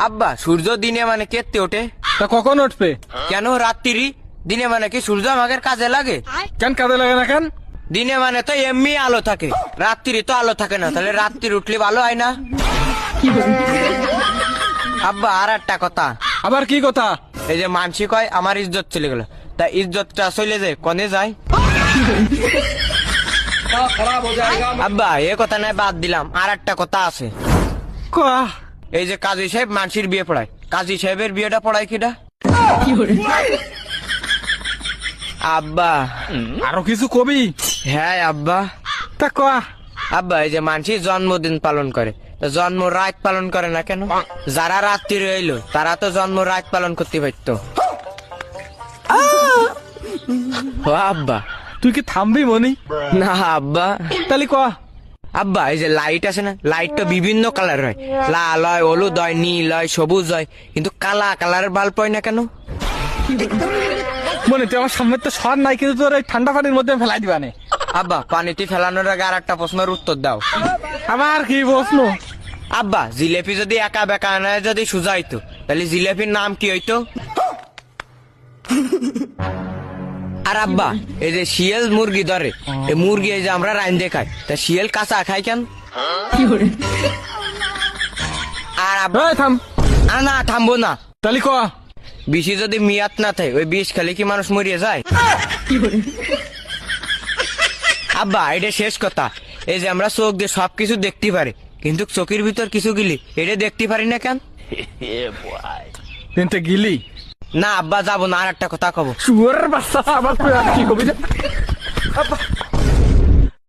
আব্বা সূর্য দিনে মানে কেটে ওঠে, তা কখন উঠবে? কেন রাত্রি? দিনে মানে কি সূর্য আমাদের কাজে লাগে? কেন কাজে লাগে না কেন? দিনে মানে তো এমনি আলো থাকে, রাত্রি তো আলো থাকে না, তাহলে রাত্রি উঠলে ভালো হয় না? আব্বা আর একটা কথা, আবার কি কথা? এই যে মানসি কয় আমার ইজ্জত চলে গেল, তা ইজ্জতটা চলে যায় কনে যায়? আব্বা এ কথা নাই, বাদ দিলাম, আর একটা কথা আছে। কয়া এই যে কাজী সাহেব মানসির বিয়ে পড়ায়, কাজী সাহেবের বিয়েটা পড়ায় কিটা? আব্বা আরো কিছু কবি? হ্যাঁ আব্বা। তা কয়া। আব্বা এই যে মানসি জন্মদিন পালন করে, তো জন্ম রাত পালন করে না কেন? যারা রাত্রি রইলো তারা তো জন্ম রাত পালন করতে পারতো। ও আব্বা। তুই কি থামবি মনি? না আব্বা। তাহলে কয়া। আব্বা এই যে লাইট আছে না, লাইট তো বিভিন্ন কালার হয়, লাল হয়, হলুদ হয়, নীল হয়, সবুজ হয়, কিন্তু কালা কালারের বাল্ব হয় না কেন? মনে তুই আমার সামনে তো সর নাই, কিন্তু তোর এই ঠান্ডা পানির মধ্যে ফেলাই দিবানে। আব্বা পানিতে ফেলানোর আগে আর একটা প্রশ্নের উত্তর দাও। আমার কি প্রশ্ন? আব্বা জিলেপি যদি একা বেকা না যদি সোজা হইতো, তাহলে জিলেপির নাম কি হইতো? আর আব্বা এই যে শিয়াল মুরগি ধরে, এই মুরগি এই যে আমরা রাইন্দে খাই, তা শিয়াল কাঁচা খাই কেন? আর আব্বা এই থাম। না থামবো না। তাহলে কয়া। বিষি যদি মিয়াত না থাকে, ওই বিষ খেলে কি মানুষ মরিয়ে যায়? আব্বা এটা শেষ কথা, এই যে আমরা চোখ দিয়ে সবকিছু দেখতে পারি, কিন্তু চোখের ভিতর কিছু গিলি এটা দেখতে পারি না কেন? কিন্তু গিলি না আব্বা যাবো না, আর একটা কথা কব। শুয়ার বাচ্চা, আবার তুই আর কি কবি?